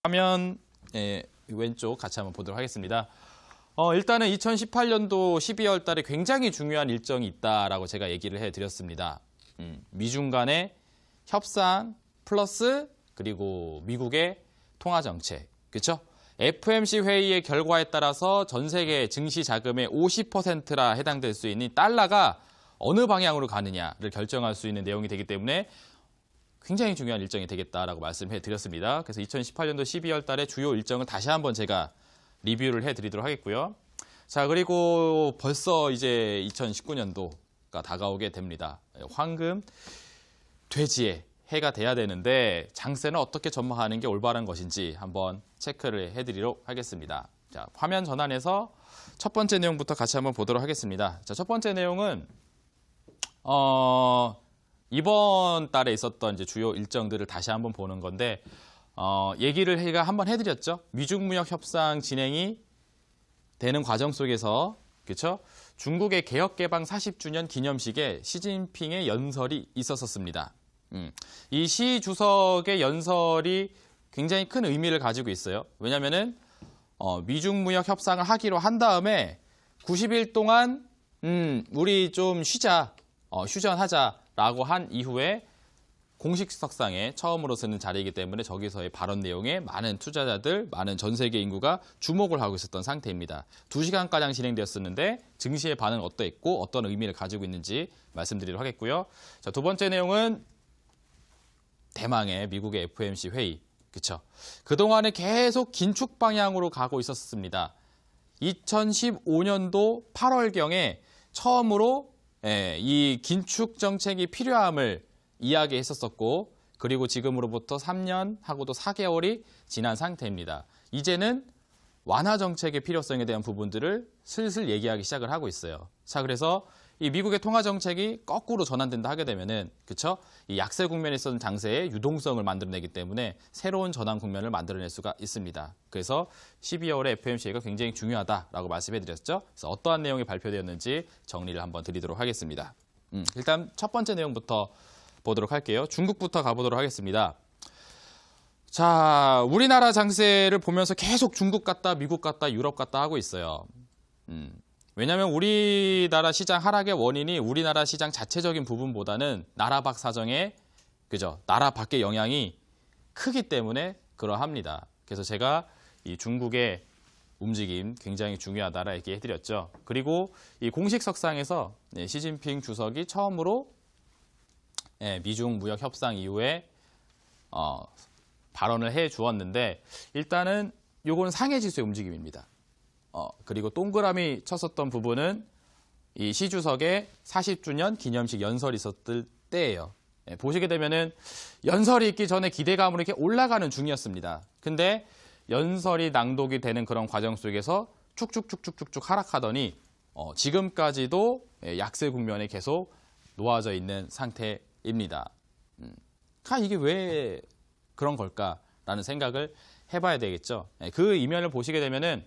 화면 왼쪽 같이 한번 보도록 하겠습니다. 일단은 2018년도 12월 달에 굉장히 중요한 일정이 있다라고 제가 얘기를 해드렸습니다. 미중 간의 협상 플러스 그리고 미국의 통화정책, 그렇죠? FOMC 회의의 결과에 따라서 전 세계 증시 자금의 50%라 해당될 수 있는 달러가 어느 방향으로 가느냐를 결정할 수 있는 내용이 되기 때문에 굉장히 중요한 일정이 되겠다라고 말씀해 드렸습니다. 그래서 2018년도 12월 달에 주요 일정을 다시 한번 제가 리뷰를 해드리도록 하겠고요. 자, 그리고 벌써 이제 2019년도가 다가오게 됩니다. 황금, 돼지의 해가 돼야 되는데 장세는 어떻게 전망하는 게 올바른 것인지 한번 체크를 해드리도록 하겠습니다. 자, 화면 전환해서 첫 번째 내용부터 같이 한번 보도록 하겠습니다. 자, 첫 번째 내용은 이번 달에 있었던 이제 주요 일정들을 다시 한번 보는 건데 얘기를 제가 한번 해드렸죠. 미중무역 협상 진행이 되는 과정 속에서 그렇죠? 중국의 개혁개방 40주년 기념식에 시진핑의 연설이 있었습니다. 이 시 주석의 연설이 굉장히 큰 의미를 가지고 있어요. 왜냐하면은 미중무역 협상을 하기로 한 다음에 90일 동안 우리 좀 쉬자, 휴전하자라고 한 이후에 공식 석상에 처음으로 쓰는 자리이기 때문에 저기서의 발언 내용에 많은 투자자들, 많은 전 세계 인구가 주목을 하고 있었던 상태입니다. 2시간가량 진행되었었는데 증시의 반응은 어떠했고 어떤 의미를 가지고 있는지 말씀드리도록 하겠고요. 자, 두 번째 내용은 대망의 미국의 FOMC 회의, 그렇죠? 그동안에 계속 긴축 방향으로 가고 있었습니다. 2015년도 8월경에 처음으로 이 긴축 정책이 필요함을 이야기했었고 그리고 지금으로부터 3년하고도 4개월이 지난 상태입니다. 이제는 완화 정책의 필요성에 대한 부분들을 슬슬 얘기하기 시작을 하고 있어요. 자, 그래서 이 미국의 통화 정책이 거꾸로 전환된다 하게 되면은 그렇죠? 이 약세 국면에 있었던 장세의 유동성을 만들어내기 때문에 새로운 전환 국면을 만들어낼 수가 있습니다. 그래서 12월에 FOMC가 굉장히 중요하다라고 말씀해드렸죠. 그래서 어떠한 내용이 발표되었는지 정리를 한번 드리도록 하겠습니다. 일단 첫 번째 내용부터 보도록 할게요. 중국부터 가보도록 하겠습니다. 자, 우리나라 장세를 보면서 계속 중국 같다, 미국 같다, 유럽 같다 하고 있어요. 왜냐하면 우리나라 시장 하락의 원인이 우리나라 시장 자체적인 부분보다는 나라 밖 사정에 그죠? 나라 밖의 영향이 크기 때문에 그러합니다. 그래서 제가 이 중국의 움직임 굉장히 중요하다라 얘기해드렸죠. 그리고 이 공식 석상에서 시진핑 주석이 처음으로 미중 무역 협상 이후에 발언을 해 주었는데 일단은 요거는 상해 지수의 움직임입니다. 그리고 동그라미 쳤었던 부분은 이 시 주석의 40주년 기념식 연설이 있었을 때예요. 보시게 되면은 연설이 있기 전에 기대감으로 이렇게 올라가는 중이었습니다. 근데 연설이 낭독이 되는 그런 과정 속에서 축축축축축축 하락하더니 지금까지도 약세 국면에 계속 놓아져 있는 상태입니다. 이게 왜 그런 걸까라는 생각을 해봐야 되겠죠. 그 이면을 보시게 되면은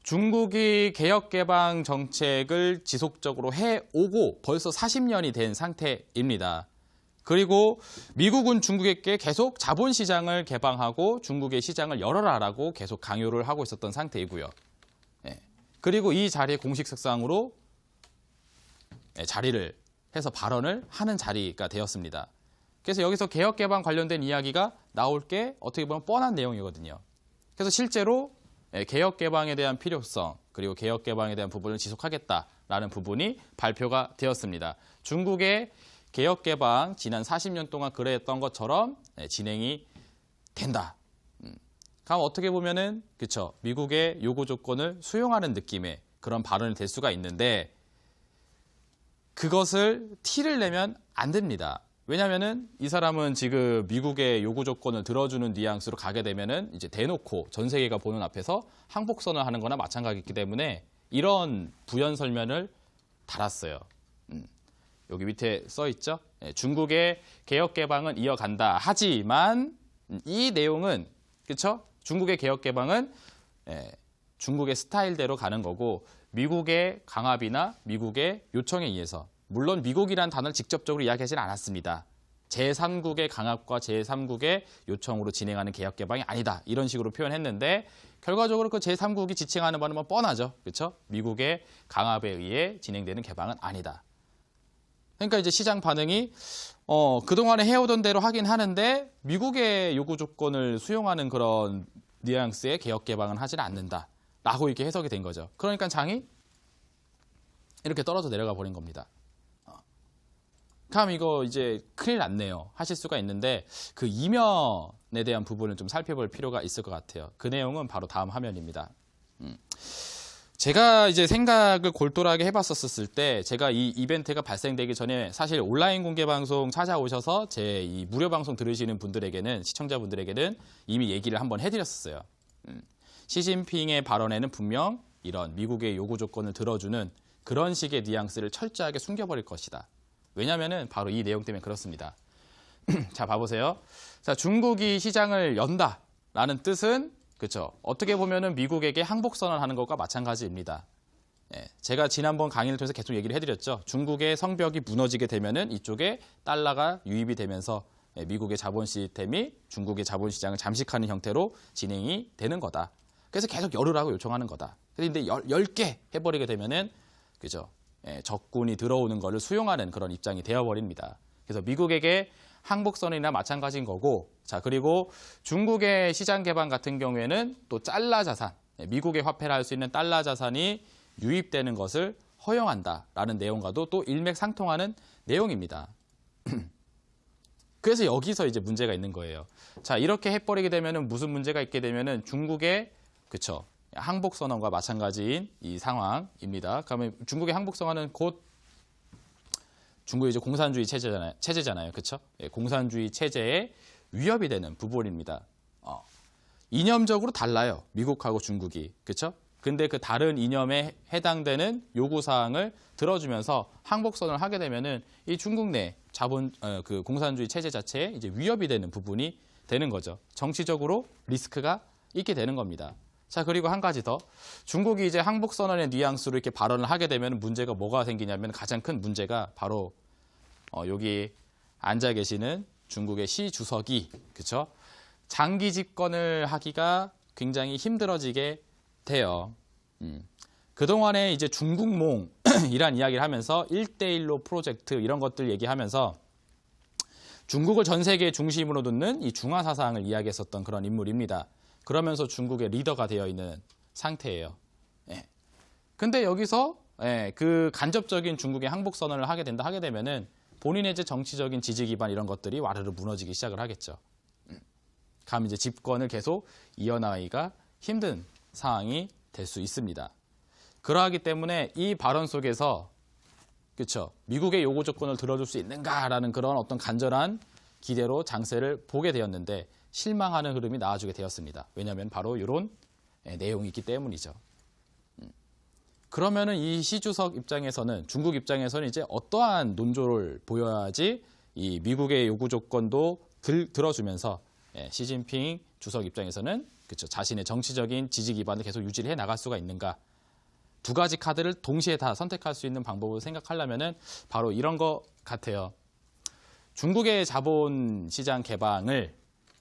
중국이 개혁개방 정책을 지속적으로 해오고 벌써 40년이 된 상태입니다. 그리고 미국은 중국에게 계속 자본시장을 개방하고 중국의 시장을 열어라라고 계속 강요를 하고 있었던 상태이고요. 그리고 이 자리에 공식 석상으로 자리를 해서 발언을 하는 자리가 되었습니다. 그래서 여기서 개혁개방 관련된 이야기가 나올 게 어떻게 보면 뻔한 내용이거든요. 그래서 실제로 개혁개방에 대한 필요성 그리고 개혁개방에 대한 부분을 지속하겠다라는 부분이 발표가 되었습니다. 중국의 개혁개방 지난 40년 동안 그랬던 것처럼 진행이 된다. 그럼 어떻게 보면은 그렇죠. 미국의 요구 조건을 수용하는 느낌의 그런 발언이 될 수가 있는데 그것을 티를 내면 안 됩니다. 왜냐하면은 이 사람은 지금 미국의 요구 조건을 들어주는 뉘앙스로 가게 되면은 이제 대놓고 전 세계가 보는 앞에서 항복선을 하는 거나 마찬가지이기 때문에 이런 부연 설명을 달았어요. 여기 밑에 써 있죠. 중국의 개혁 개방은 이어간다. 하지만 이 내용은 그렇죠? 중국의 개혁 개방은 중국의 스타일대로 가는 거고 미국의 강압이나 미국의 요청에 의해서 물론 미국이라는 단어를 직접적으로 이야기하지는 않았습니다. 제3국의 강압과 제3국의 요청으로 진행하는 개혁 개방이 아니다. 이런 식으로 표현했는데 결과적으로 그 제3국이 지칭하는 바는 뭐 뻔하죠. 그렇죠? 미국의 강압에 의해 진행되는 개방은 아니다. 그러니까 이제 시장 반응이 그동안에 해오던 대로 하긴 하는데 미국의 요구 조건을 수용하는 그런 뉘앙스의 개혁 개방은 하지는 않는다. 라고 이렇게 해석이 된 거죠. 그러니까 장이 이렇게 떨어져 내려가 버린 겁니다. 그럼 이거 이제 큰일 났네요. 하실 수가 있는데 그 이면에 대한 부분을 좀 살펴볼 필요가 있을 것 같아요. 그 내용은 바로 다음 화면입니다. 제가 이제 생각을 골똘하게 해봤었을 때 제가 이 이벤트가 발생되기 전에 사실 온라인 공개 방송 찾아오셔서 제 이 무료 방송 들으시는 분들에게는 시청자분들에게는 이미 얘기를 한번 해드렸었어요. 시진핑의 발언에는 분명 이런 미국의 요구 조건을 들어주는 그런 식의 뉘앙스를 철저하게 숨겨버릴 것이다. 왜냐하면 바로 이 내용 때문에 그렇습니다. 자, 봐보세요. 자, 중국이 시장을 연다라는 뜻은 그렇죠. 어떻게 보면은 미국에게 항복 선언하는 것과 마찬가지입니다. 제가 지난번 강의를 통해서 계속 얘기를 해드렸죠. 중국의 성벽이 무너지게 되면은 이쪽에 달러가 유입이 되면서 미국의 자본 시스템이 중국의 자본 시장을 잠식하는 형태로 진행이 되는 거다. 그래서 계속 열으라고 요청하는 거다. 그런데 10개 해버리게 되면은 그죠? 적군이 들어오는 것을 수용하는 그런 입장이 되어버립니다. 그래서 미국에게 항복선언이나 마찬가지인 거고, 자, 그리고 중국의 시장 개방 같은 경우에는 또 달러 자산, 미국의 화폐를 할 수 있는 달러 자산이 유입되는 것을 허용한다라는 내용과도 또 일맥상통하는 내용입니다. 그래서 여기서 이제 문제가 있는 거예요. 자, 이렇게 해버리게 되면은 무슨 문제가 있게 되면은 중국의, 그쵸, 항복선언과 마찬가지인 이 상황입니다. 그러면 중국의 항복선언은 곧 중국이 이제 공산주의 체제잖아요. 그렇죠? 공산주의 체제에 위협이 되는 부분입니다. 이념적으로 달라요. 미국하고 중국이. 그렇죠? 근데 그 다른 이념에 해당되는 요구 사항을 들어주면서 항복선언을 하게 되면은 이 중국 내 그 공산주의 체제 자체에 이제 위협이 되는 부분이 되는 거죠. 정치적으로 리스크가 있게 되는 겁니다. 자, 그리고 한 가지 더. 중국이 이제 항복선언의 뉘앙스로 이렇게 발언을 하게 되면 문제가 뭐가 생기냐면 가장 큰 문제가 바로 여기 앉아 계시는 중국의 시 주석이, 그쵸? 장기 집권을 하기가 굉장히 힘들어지게 돼요. 그동안에 이제 중국몽이란 이야기를 하면서 1대1로 프로젝트 이런 것들 얘기하면서 중국을 전 세계 중심으로 두는 이 중화 사상을 이야기했었던 그런 인물입니다. 그러면서 중국의 리더가 되어 있는 상태예요. 근데 여기서 그 간접적인 중국의 항복 선언을 하게 되면은 본인의 이제 정치적인 지지 기반 이런 것들이 와르르 무너지기 시작을 하겠죠. 그럼 이제 집권을 계속 이어나가기가 힘든 상황이 될 수 있습니다. 그러하기 때문에 이 발언 속에서 그렇죠. 미국의 요구 조건을 들어줄 수 있는가라는 그런 어떤 간절한 기대로 장세를 보게 되었는데 실망하는 흐름이 나와주게 되었습니다. 왜냐하면 바로 이런 내용이 있기 때문이죠. 그러면은 이 시 주석 입장에서는 중국 입장에서는 이제 어떠한 논조를 보여야지 이 미국의 요구 조건도 들어주면서 시진핑 주석 입장에서는 그렇죠. 자신의 정치적인 지지 기반을 계속 유지를 해 나갈 수가 있는가? 두 가지 카드를 동시에 다 선택할 수 있는 방법을 생각하려면은 바로 이런 것 같아요. 중국의 자본 시장 개방을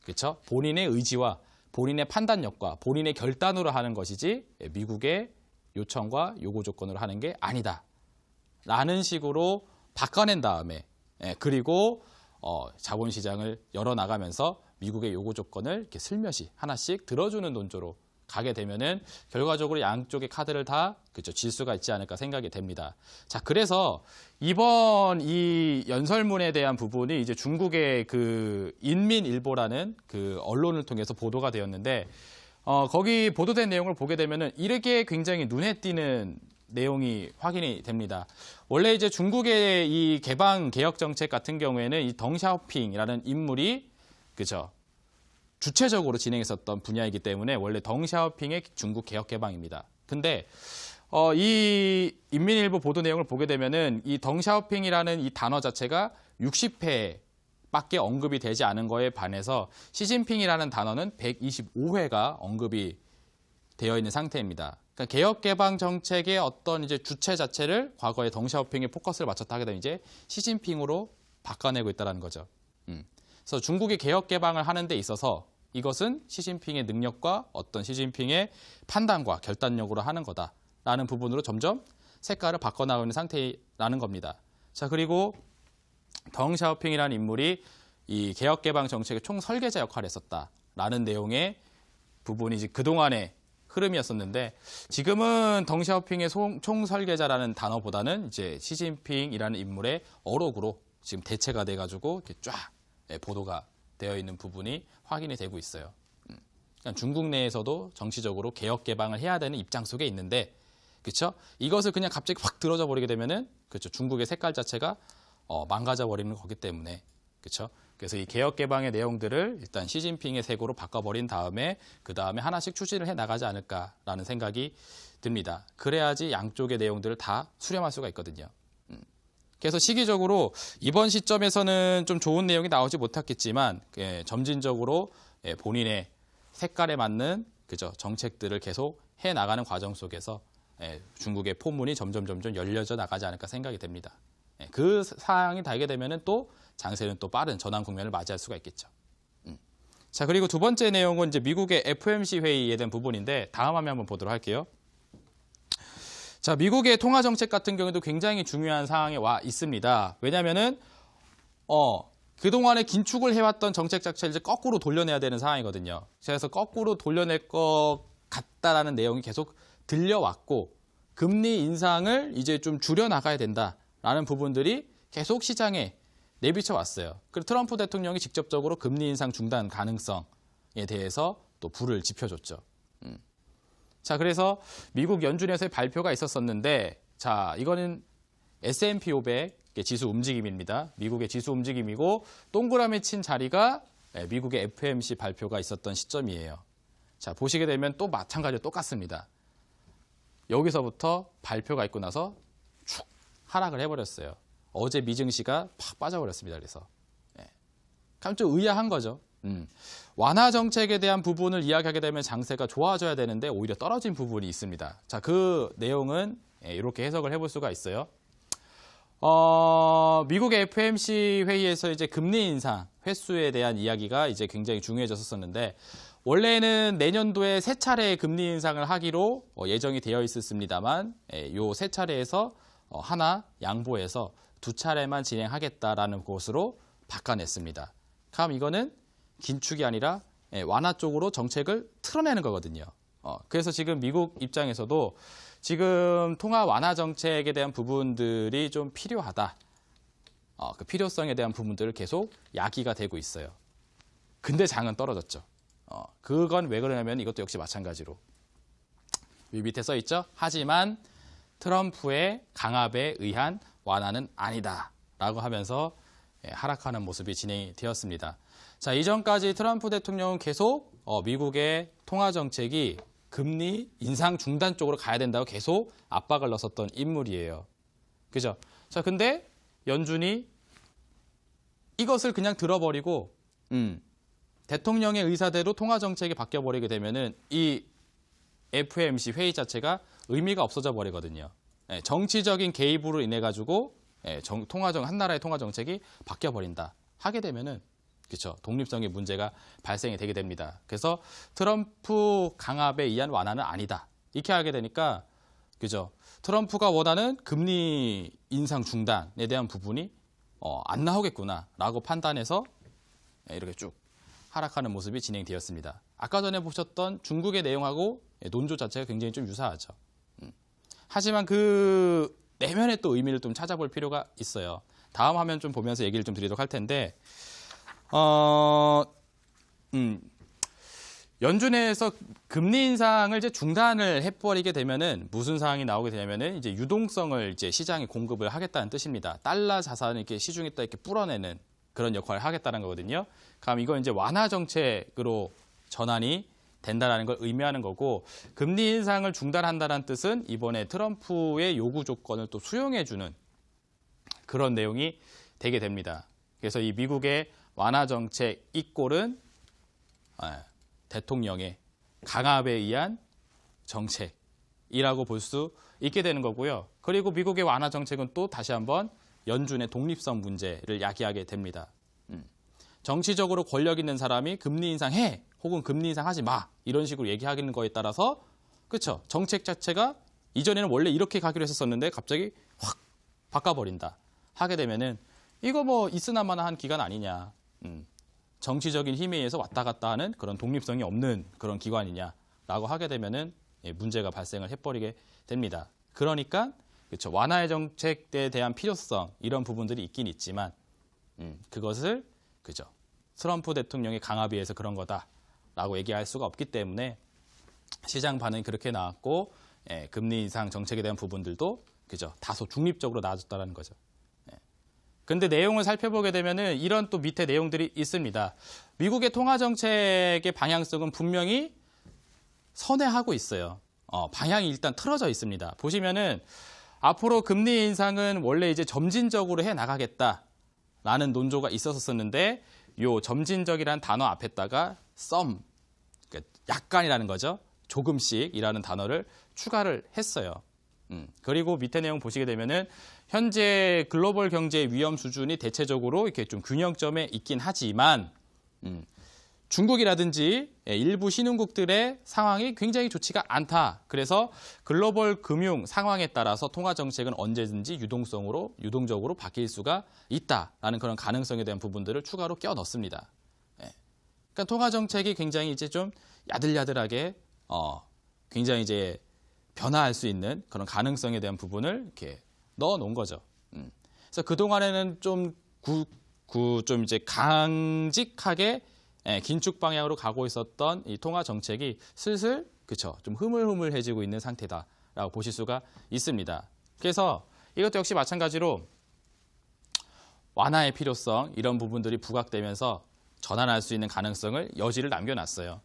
그렇죠? 본인의 의지와 본인의 판단력과 본인의 결단으로 하는 것이지 미국의 요청과 요구 조건으로 하는 게 아니다. 라는 식으로 바꿔낸 다음에 그리고 자본시장을 열어나가면서 미국의 요구 조건을 이렇게 슬며시 하나씩 들어주는 논조로 가게 되면은 결과적으로 양쪽의 카드를 다 그렇죠, 질 수가 있지 않을까 생각이 됩니다. 자, 그래서 이번 이 연설문에 대한 부분이 이제 중국의 그 인민일보라는 그 언론을 통해서 보도가 되었는데 거기 보도된 내용을 보게 되면은 이렇게 굉장히 눈에 띄는 내용이 확인이 됩니다. 원래 이제 중국의 이 개방 개혁 정책 같은 경우에는 이 덩샤오핑이라는 인물이 그죠 주체적으로 진행했었던 분야이기 때문에 원래 덩샤오핑의 중국 개혁 개방입니다. 근데 이 인민일보 보도 내용을 보게 되면은 이 덩샤오핑이라는 이 단어 자체가 60회밖에 언급이 되지 않은 거에 반해서 시진핑이라는 단어는 125회가 언급이 되어 있는 상태입니다. 그러니까 개혁 개방 정책의 어떤 이제 주체 자체를 과거에 덩샤오핑에 포커스를 맞췄다 하게 되면 이제 시진핑으로 바꿔내고 있다는 거죠. 그래서 중국이 개혁 개방을 하는 데 있어서 이것은 시진핑의 능력과 어떤 시진핑의 판단과 결단력으로 하는 거다라는 부분으로 점점 색깔을 바꿔나가는 상태라는 겁니다. 자, 그리고 덩샤오핑이라는 인물이 이 개혁 개방 정책의 총설계자 역할을 했었다라는 내용의 부분이 이제 그동안의 흐름이었었는데 지금은 덩샤오핑의 총설계자라는 단어보다는 이제 시진핑이라는 인물의 어록으로 지금 대체가 돼가지고 이렇게 쫙 보도가 되어 있는 부분이 확인이 되고 있어요. 그러니까 중국 내에서도 정치적으로 개혁 개방을 해야 되는 입장 속에 있는데, 그렇죠? 이것을 그냥 갑자기 확 들어져 버리게 되면은, 그렇죠? 중국의 색깔 자체가 망가져 버리는 거기 때문에, 그렇죠? 그래서 이 개혁 개방의 내용들을 일단 시진핑의 색으로 바꿔버린 다음에 그 다음에 하나씩 추진을 해 나가지 않을까라는 생각이 듭니다. 그래야지 양쪽의 내용들을 다 수렴할 수가 있거든요. 그래서 시기적으로 이번 시점에서는 좀 좋은 내용이 나오지 못했겠지만 점진적으로 본인의 색깔에 맞는 그죠 정책들을 계속 해 나가는 과정 속에서 중국의 포문이 점점 열려져 나가지 않을까 생각이 됩니다. 그 사항이 달게 되면은 또 장세는 또 빠른 전환 국면을 맞이할 수가 있겠죠. 자, 그리고 두 번째 내용은 이제 미국의 FOMC 회의에 대한 부분인데 다음 화면 한번 보도록 할게요. 자, 미국의 통화 정책 같은 경우도 굉장히 중요한 상황에 와 있습니다. 왜냐면은 그동안에 긴축을 해왔던 정책 자체를 이제 거꾸로 돌려내야 되는 상황이거든요. 그래서 거꾸로 돌려낼 것 같다라는 내용이 계속 들려왔고 금리 인상을 이제 좀 줄여나가야 된다라는 부분들이 계속 시장에 내비쳐 왔어요. 그리고 트럼프 대통령이 직접적으로 금리 인상 중단 가능성에 대해서 또 불을 지펴줬죠. 자, 그래서 미국 연준에서의 발표가 있었었는데, 자, 이거는 S&P 500 지수 움직임입니다. 미국의 지수 움직임이고 동그라미 친 자리가 미국의 FOMC 발표가 있었던 시점이에요. 자, 보시게 되면 또 마찬가지로 똑같습니다. 여기서부터 발표가 있고 나서 축 하락을 해버렸어요. 어제 미증시가 팍 빠져버렸습니다. 그래서 좀 의아한 거죠. 완화 정책에 대한 부분을 이야기하게 되면 장세가 좋아져야 되는데 오히려 떨어진 부분이 있습니다. 자, 그 내용은 이렇게 해석을 해볼 수가 있어요. 미국의 FOMC 회의에서 이제 금리 인상 횟수에 대한 이야기가 이제 굉장히 중요해졌었는데 원래는 내년도에 세 차례의 금리 인상을 하기로 예정이 되어 있었습니다만 요 세 차례에서 하나 양보해서 두 차례만 진행하겠다라는 것으로 바꿔냈습니다. 그럼 이거는 긴축이 아니라 완화 쪽으로 정책을 틀어내는 거거든요. 그래서 지금 미국 입장에서도 지금 통화 완화 정책에 대한 부분들이 좀 필요하다. 그 필요성에 대한 부분들을 계속 야기가 되고 있어요. 근데 장은 떨어졌죠. 그건 왜 그러냐면 이것도 역시 마찬가지로 위 밑에 써 있죠. 하지만 트럼프의 강압에 의한 완화는 아니다라고 하면서 하락하는 모습이 진행이 되었습니다. 자, 이전까지 트럼프 대통령은 계속 미국의 통화 정책이 금리 인상 중단 쪽으로 가야 된다고 계속 압박을 넣었던 인물이에요. 그죠? 자, 근데 연준이 이것을 그냥 들어버리고 대통령의 의사대로 통화 정책이 바뀌어버리게 되면은 이 FOMC 회의 자체가 의미가 없어져 버리거든요. 정치적인 개입으로 인해 가지고 한 나라의 통화 정책이 바뀌어 버린다 하게 되면은 그렇죠. 독립성의 문제가 발생이 되게 됩니다. 그래서 트럼프 강압에 의한 완화는 아니다. 이렇게 하게 되니까 그죠. 트럼프가 원하는 금리 인상 중단에 대한 부분이 안 나오겠구나라고 판단해서 이렇게 쭉 하락하는 모습이 진행되었습니다. 아까 전에 보셨던 중국의 내용하고 논조 자체가 굉장히 좀 유사하죠. 하지만 그 내면의 또 의미를 좀 찾아볼 필요가 있어요. 다음 화면 좀 보면서 얘기를 좀 드리도록 할 텐데 연준에서 금리 인상을 이제 중단을 해버리게 되면은 무슨 상황이 나오게 되냐면은 이제 유동성을 이제 시장에 공급을 하겠다는 뜻입니다. 달러 자산을 이렇게 시중에다 이렇게 뿌려내는 그런 역할을 하겠다는 거거든요. 그럼 이건 이제 완화 정책으로 전환이 된다라는 걸 의미하는 거고 금리 인상을 중단한다는 뜻은 이번에 트럼프의 요구 조건을 또 수용해주는 그런 내용이 되게 됩니다. 그래서 이 미국의 완화 정책 이꼴은 대통령의 강압에 의한 정책이라고 볼 수 있게 되는 거고요. 그리고 미국의 완화 정책은 또 다시 한번 연준의 독립성 문제를 야기하게 됩니다. 정치적으로 권력 있는 사람이 금리 인상해 혹은 금리 인상하지 마 이런 식으로 얘기하는 거에 따라서 그렇죠. 정책 자체가 이전에는 원래 이렇게 가기로 했었는데 갑자기 확 바꿔버린다. 하게 되면은 이거 뭐 있으나마나 기관 아니냐. 정치적인 힘에 의해서 왔다 갔다 하는 그런 독립성이 없는 그런 기관이냐라고 하게 되면은 문제가 발생을 해버리게 됩니다. 그러니까 그렇죠. 완화의 정책에 대한 필요성 이런 부분들이 있긴 있지만 그것을 그죠. 트럼프 대통령의 강압에 의해서 그런 거다라고 얘기할 수가 없기 때문에 시장 반응이 그렇게 나왔고 금리 인상 정책에 대한 부분들도 그죠. 다소 중립적으로 나아졌다는 거죠. 근데 내용을 살펴보게 되면은 이런 또 밑에 내용들이 있습니다. 미국의 통화 정책의 방향성은 분명히 선회하고 있어요. 방향이 일단 틀어져 있습니다. 보시면은 앞으로 금리 인상은 원래 이제 점진적으로 해 나가겠다라는 논조가 있었었는데 요 점진적이라는 단어 앞에다가 some, 그러니까 약간이라는 거죠. 조금씩이라는 단어를 추가를 했어요. 그리고 밑에 내용 보시게 되면은 현재 글로벌 경제의 위험 수준이 대체적으로 이렇게 좀 균형점에 있긴 하지만 중국이라든지 일부 신흥국들의 상황이 굉장히 좋지가 않다. 그래서 글로벌 금융 상황에 따라서 통화 정책은 언제든지 유동적으로 바뀔 수가 있다라는 그런 가능성에 대한 부분들을 추가로 껴 넣습니다. 그러니까 통화 정책이 굉장히 이제 좀 야들야들하게 굉장히 이제 변화할 수 있는 그런 가능성에 대한 부분을 이렇게 넣어 놓은 거죠. 그래서 그 동안에는 좀 이제 강직하게 긴축 방향으로 가고 있었던 이 통화 정책이 슬슬 그쵸 좀 흐물흐물해지고 있는 상태다라고 보실 수가 있습니다. 그래서 이것도 역시 마찬가지로 완화의 필요성 이런 부분들이 부각되면서 전환할 수 있는 가능성을 여지를 남겨놨어요.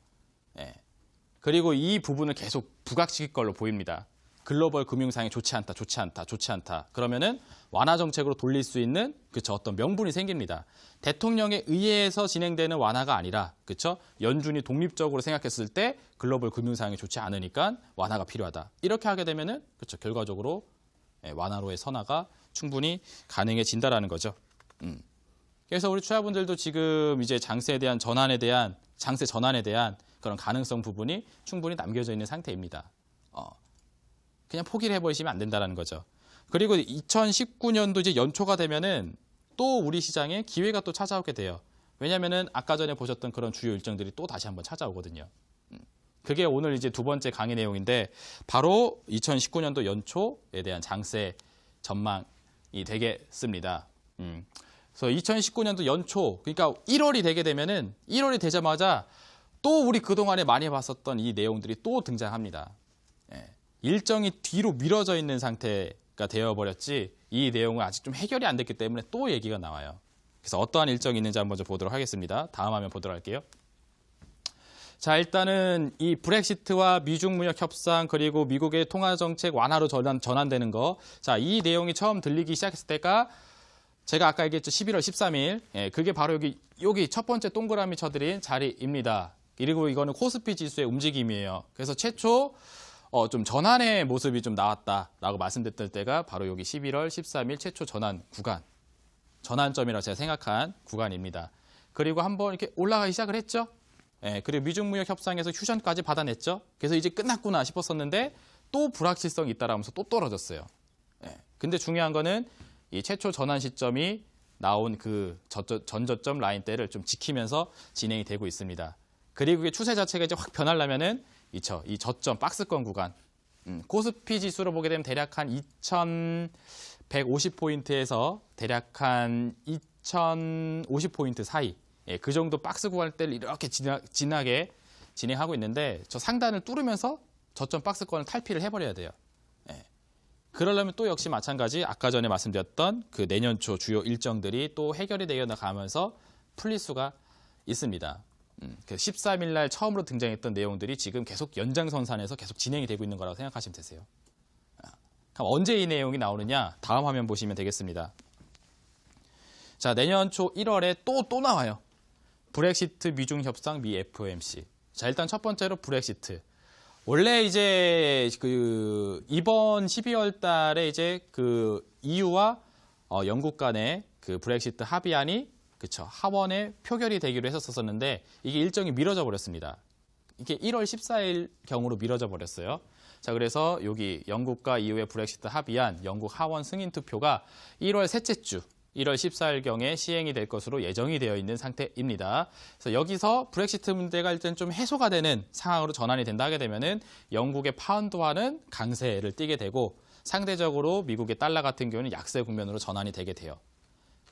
그리고 이 부분을 계속 부각시킬 걸로 보입니다. 글로벌 금융상이 좋지 않다. 그러면은 완화 정책으로 돌릴 수 있는 그쵸 어떤 명분이 생깁니다. 대통령에 의해서 진행되는 완화가 아니라 그쵸 연준이 독립적으로 생각했을 때 글로벌 금융상이 좋지 않으니까 완화가 필요하다. 이렇게 하게 되면은 그쵸 결과적으로 완화로의 선화가 충분히 가능해진다라는 거죠. 그래서 우리 투자분들도 지금 이제 장세 전환에 대한 그런 가능성 부분이 충분히 남겨져 있는 상태입니다. 그냥 포기를 해버리시면 안 된다는 거죠. 그리고 2019년도 이제 연초가 되면은 또 우리 시장에 기회가 또 찾아오게 돼요. 왜냐면은 아까 전에 보셨던 그런 주요 일정들이 또 다시 한번 찾아오거든요. 그게 오늘 이제 두 번째 강의 내용인데 바로 2019년도 연초에 대한 장세 전망이 되겠습니다. 그래서 2019년도 연초, 그러니까 1월이 되게 되면은 1월이 되자마자 또 우리 그동안에 많이 봤었던 이 내용들이 또 등장합니다. 일정이 뒤로 미뤄져 있는 상태가 되어버렸지 이 내용은 아직 좀 해결이 안 됐기 때문에 또 얘기가 나와요. 그래서 어떠한 일정이 있는지 한번 좀 보도록 하겠습니다. 다음 화면 보도록 할게요. 자, 일단은 이 브렉시트와 미중 무역 협상 그리고 미국의 통화 정책 완화로 전환되는 거. 자, 이 내용이 처음 들리기 시작했을 때가 제가 아까 얘기했죠. 11월 13일. 그게 바로 여기 첫 번째 동그라미 쳐드린 자리입니다. 그리고 이거는 코스피 지수의 움직임이에요. 그래서 최초 좀 전환의 모습이 좀 나왔다라고 말씀드렸던 때가 바로 여기 11월 13일 최초 전환 구간, 전환점이라고 제가 생각한 구간입니다. 그리고 한번 이렇게 올라가기 시작을 했죠. 그리고 미중무역 협상에서 휴전까지 받아냈죠. 그래서 이제 끝났구나 싶었었는데 또 불확실성이 있다라면서 또 떨어졌어요. 근데 중요한 거는 이 최초 전환 시점이 나온 그 전저점 라인대를 좀 지키면서 진행이 되고 있습니다. 그리고 이 추세 자체가 이제 확 변하려면은 이 저점 박스권 구간 코스피 지수로 보게 되면 대략 한 2150포인트에서 대략 한 2050포인트 사이 그 정도 박스 구간대를 이렇게 진하게 진행하고 있는데 저 상단을 뚫으면서 저점 박스권을 탈피를 해버려야 돼요. 그러려면 또 역시 마찬가지 아까 전에 말씀드렸던 그 내년 초 주요 일정들이 또 해결이 되어 나가면서 풀릴 수가 있습니다. 13일 날 처음으로 등장했던 내용들이 지금 계속 연장선상에서 계속 진행이 되고 있는 거라고 생각하시면 되세요. 그럼 언제 이 내용이 나오느냐? 다음 화면 보시면 되겠습니다. 자, 내년 초 1월에 또 나와요. 브렉시트 미중 협상 미 FOMC. 자, 일단 첫 번째로 브렉시트. 원래 이제 이번 12월 달에 이제 그 EU와 영국 간의 그 브렉시트 합의안이 그쵸. 하원에 표결이 되기로 했었었는데 이게 일정이 미뤄져 버렸습니다. 이게 1월 14일 경으로 미뤄져 버렸어요. 자, 그래서 여기 영국과 EU의 브렉시트 합의안 영국 하원 승인 투표가 1월 셋째 주 1월 14일경에 시행이 될 것으로 예정이 되어 있는 상태입니다. 그래서 여기서 브렉시트 문제가 일단 좀 해소가 되는 상황으로 전환이 된다 하게 되면은 영국의 파운드화는 강세를 띠게 되고 상대적으로 미국의 달러 같은 경우는 약세 국면으로 전환이 되게 돼요.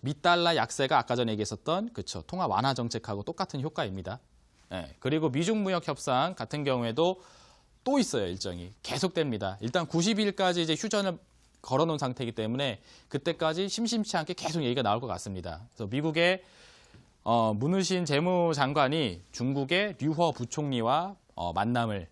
미달러 약세가 아까 전에 얘기했었던 그쵸 통화 완화 정책하고 똑같은 효과입니다. 네, 그리고 미중 무역 협상 같은 경우에도 또 있어요. 일정이 계속됩니다. 일단 90일까지 이제 휴전을 걸어놓은 상태이기 때문에 그때까지 심심치 않게 계속 얘기가 나올 것 같습니다. 그래서 미국의 문우신 재무장관이 중국의 류허 부총리와 만남을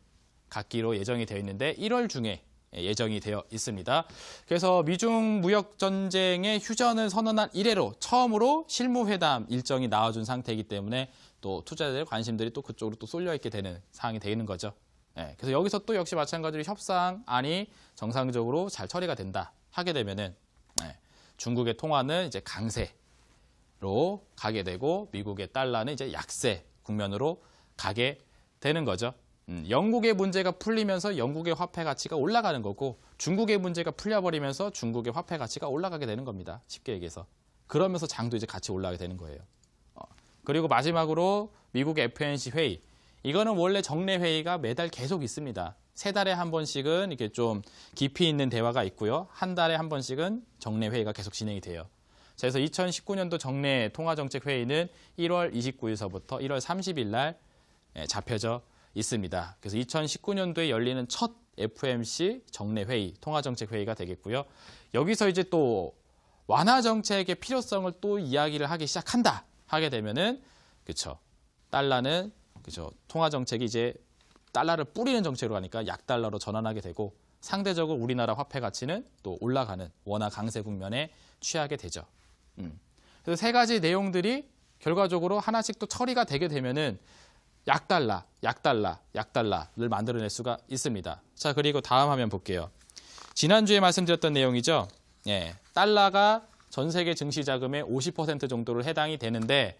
갖기로 예정이 되어 있는데 1월 중에 예정이 되어 있습니다. 그래서 미중 무역 전쟁의 휴전을 선언한 이래로 처음으로 실무회담 일정이 나와준 상태이기 때문에 또 투자자들의 관심들이 또 그쪽으로 또 쏠려 있게 되는 상황이 되는 거죠. 네, 그래서 여기서 또 역시 마찬가지로 협상안이 정상적으로 잘 처리가 된다 하게 되면은 중국의 통화는 이제 강세로 가게 되고 미국의 달러는 이제 약세 국면으로 가게 되는 거죠. 영국의 문제가 풀리면서 영국의 화폐 가치가 올라가는 거고 중국의 문제가 풀려버리면서 중국의 화폐 가치가 올라가게 되는 겁니다. 쉽게 얘기해서. 그러면서 장도 이제 같이 올라가게 되는 거예요. 그리고 마지막으로 미국의 FOMC 회의. 이거는 원래 정례 회의가 매달 계속 있습니다. 3달에 한 번씩은 이렇게 좀 깊이 있는 대화가 있고요. 한 달에 한 번씩은 정례 회의가 계속 진행이 돼요. 그래서 2019년도 정례 통화정책 회의는 1월 29일서부터 1월 30일 날 잡혀져 있습니다. 그래서 2019년도에 열리는 첫 FOMC 정례 회의, 통화정책 회의가 되겠고요. 여기서 이제 또 완화 정책의 필요성을 또 이야기를 하기 시작한다 하게 되면은 그렇죠. 달러는 그죠. 통화 정책이 이제 달러를 뿌리는 정책으로 가니까 약달러로 전환하게 되고 상대적으로 우리나라 화폐 가치는 또 올라가는 원화 강세 국면에 취하게 되죠. 그래서 3가지 내용들이 결과적으로 하나씩 또 처리가 되게 되면은 약달러를 만들어낼 수가 있습니다. 자, 그리고 다음 화면 볼게요. 지난주에 말씀드렸던 내용이죠. 예, 달러가 전 세계 증시 자금의 50% 정도를 해당이 되는데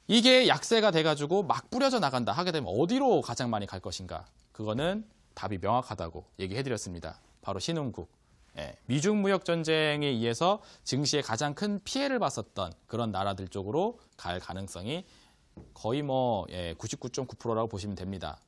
이게 약세가 돼가지고 막 뿌려져 나간다 하게 되면 어디로 가장 많이 갈 것인가? 그거는 답이 명확하다고 얘기해드렸습니다. 바로 신흥국. 예, 미중 무역 전쟁에 의해서 증시에 가장 큰 피해를 봤었던 그런 나라들 쪽으로 갈 가능성이 거의 99.9%라고 보시면 됩니다.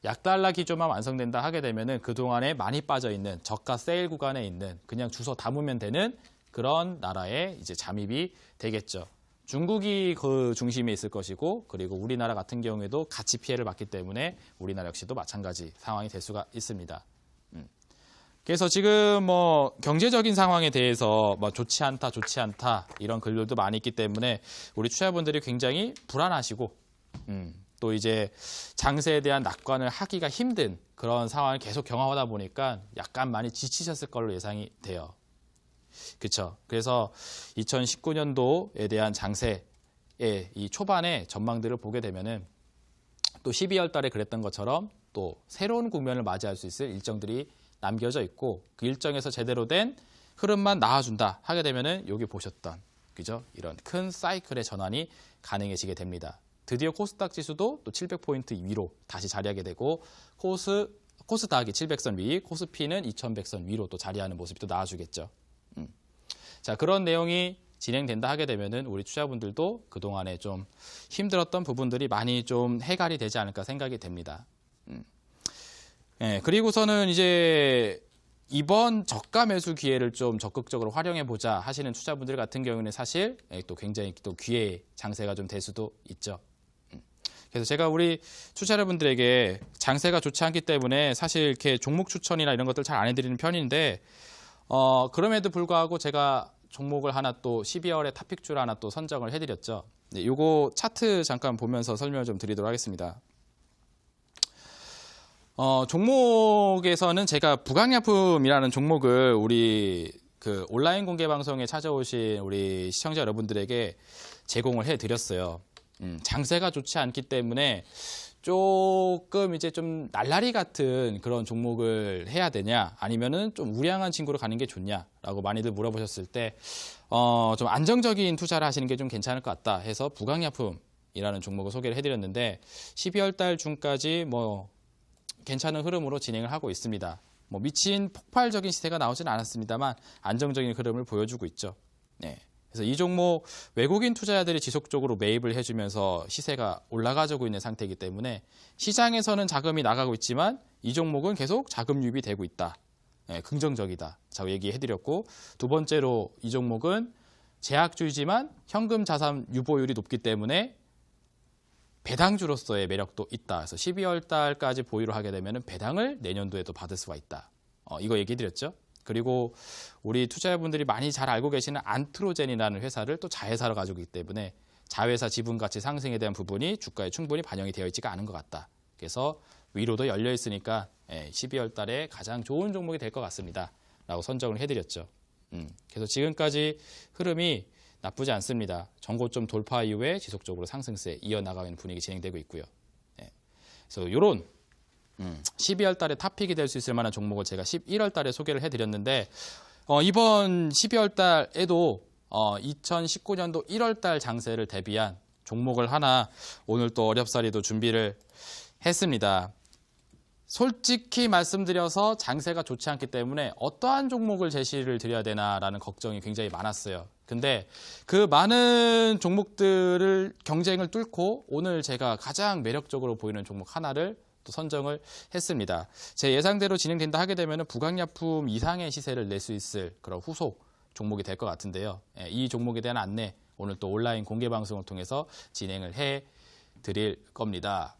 약달러 기조만 완성된다 하게 되면은 그동안에 많이 빠져 있는 저가 세일 구간에 있는 그냥 주워 담으면 되는 그런 나라에 이제 잠입이 되겠죠. 중국이 그 중심에 있을 것이고 그리고 우리나라 같은 경우에도 같이 피해를 받기 때문에 우리나라 역시도 마찬가지 상황이 될 수가 있습니다. 그래서 지금 경제적인 상황에 대해서 좋지 않다 이런 글들도 많이 있기 때문에 우리 투자자분들이 굉장히 불안하시고 또 이제 장세에 대한 낙관을 하기가 힘든 그런 상황을 계속 경험하다 보니까 약간 많이 지치셨을 걸로 예상이 돼요. 그렇죠. 그래서 2019년도에 대한 장세의 이 초반에 전망들을 보게 되면은 또 12월 달에 그랬던 것처럼 또 새로운 국면을 맞이할 수 있을 일정들이 남겨져 있고 그 일정에서 제대로 된 흐름만 나와준다 하게 되면은 여기 보셨던 그죠? 이런 큰 사이클의 전환이 가능해지게 됩니다. 드디어 코스닥 지수도 또 700포인트 위로 다시 자리하게 되고 코스닥이 700선 위, 코스피는 2100선 위로 또 자리하는 모습이 또 나와주겠죠. 자, 그런 내용이 진행된다 하게 되면은 우리 투자분들도 그동안에 좀 힘들었던 부분들이 많이 좀 해결이 되지 않을까 생각이 됩니다. 그리고서는 이제 이번 저가 매수 기회를 좀 적극적으로 활용해 보자 하시는 투자분들 같은 경우는 사실 또 굉장히 또 기회의 장세가 좀 될 수도 있죠. 그래서 제가 우리 투자자분들에게 장세가 좋지 않기 때문에 사실 이렇게 종목 추천이나 이런 것들 잘 안 해드리는 편인데 그럼에도 불구하고 제가 종목을 하나 또 12월에 탑픽주를 하나 또 선정을 해드렸죠. 네, 요거 차트 잠깐 보면서 설명을 좀 드리도록 하겠습니다. 종목에서는 제가 부강약품이라는 종목을 우리 그 온라인 공개 방송에 찾아오신 우리 시청자 여러분들에게 제공을 해드렸어요. 장세가 좋지 않기 때문에 조금 이제 좀 날라리 같은 그런 종목을 해야 되냐, 아니면은 좀 우량한 친구로 가는 게 좋냐라고 많이들 물어보셨을 때, 좀 안정적인 투자를 하시는 게 좀 괜찮을 것 같다 해서 부강약품이라는 종목을 소개를 해드렸는데, 12월 달 중까지 뭐 괜찮은 흐름으로 진행을 하고 있습니다. 뭐 미친 폭발적인 시세가 나오진 않았습니다만 안정적인 흐름을 보여주고 있죠. 네. 그래서 이 종목 외국인 투자자들이 지속적으로 매입을 해주면서 시세가 올라가지고 있는 상태이기 때문에 시장에서는 자금이 나가고 있지만 이 종목은 계속 자금 유입이 되고 있다. 네, 긍정적이다. 자고 얘기해드렸고, 두 번째로 이 종목은 제약주이지만 현금 자산 유보율이 높기 때문에 배당주로서의 매력도 있다. 그래서 12월 달까지 보유를 하게 되면 배당을 내년도에도 받을 수가 있다. 이거 얘기해드렸죠. 그리고 우리 투자자분들이 많이 잘 알고 계시는 안트로젠이라는 회사를 또 자회사로 가지고 있기 때문에 자회사 지분가치 상승에 대한 부분이 주가에 충분히 반영이 되어 있지가 않은 것 같다. 그래서 위로도 열려 있으니까 12월 달에 가장 좋은 종목이 될 것 같습니다. 라고 선정을 해드렸죠. 그래서 지금까지 흐름이 나쁘지 않습니다. 전고점 돌파 이후에 지속적으로 상승세 이어나가는 분위기 진행되고 있고요. 그래서 이런 12월 달에 탑픽이 될 수 있을 만한 종목을 제가 11월 달에 소개를 해드렸는데, 이번 12월 달에도 2019년도 1월 달 장세를 대비한 종목을 하나 오늘 또 어렵사리도 준비를 했습니다. 솔직히 말씀드려서 장세가 좋지 않기 때문에 어떠한 종목을 제시를 드려야 되나라는 걱정이 굉장히 많았어요. 근데 그 많은 종목들을 경쟁을 뚫고 오늘 제가 가장 매력적으로 보이는 종목 하나를 또 선정을 했습니다. 제 예상대로 진행된다 하게 되면 부강약품 이상의 시세를 낼 수 있을 그런 후속 종목이 될 것 같은데요. 이 종목에 대한 안내 오늘 또 온라인 공개 방송을 통해서 진행을 해 드릴 겁니다.